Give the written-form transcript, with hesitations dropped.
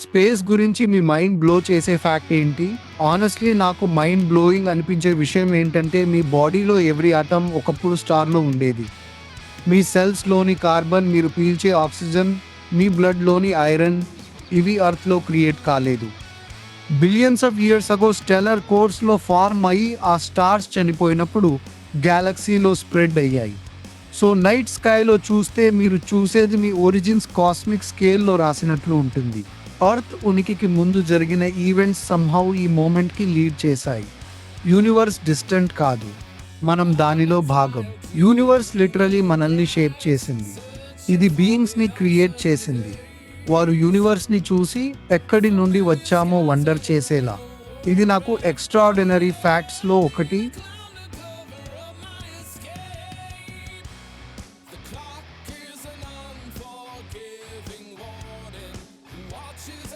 Space గురించి మీ mind blow చేసే fact ఏంటి? ఆనెస్ట్‌లీ నాకు మైండ్ బ్లోయింగ్ అనిపించే విషయం ఏంటంటే మీ బాడీలో ఎవ్రీ ఆటమ్ ఒకప్పుడు స్టార్‌లో ఉండేది. మీ సెల్స్‌లోని కార్బన్, మీరు పీల్చే ఆక్సిజన్, మీ బ్లడ్‌లోని ఐరన్ ఇవి ఎర్త్‌లో క్రియేట్ కాలేదు. Billions of years ago stellar కోర్స్‌లో ఫార్మ్ అయ్యి ఆ స్టార్స్ చనిపోయినప్పుడు గెలాక్సీలో స్ప్రెడ్ అయ్యాయి. సో నైట్ స్కైలో చూస్తే మీరు చూసేది మీ ఒరిజిన్స్ కాస్మిక్ స్కేల్‌లో రాసినట్లు ఉంటుంది. ఎర్త్ ఉనికికి ముందు జరిగిన ఈవెంట్స్ సంహౌ ఈ మూమెంట్కి లీడ్ చేశాయి. యూనివర్స్ డిస్టెంట్ కాదు, మనం దానిలో భాగం. యూనివర్స్ లిటరలీ మనల్ని షేప్ చేసింది. ఇది బీయింగ్స్ని క్రియేట్ చేసింది. వారు యూనివర్స్ని చూసి ఎక్కడి నుండి వచ్చామో వండర్ చేసేలా. ఇది నాకు ఎక్స్ట్రాడినరీ ఫ్యాక్ట్స్లో ఒకటి. Clock is an unforgiving warning. Watches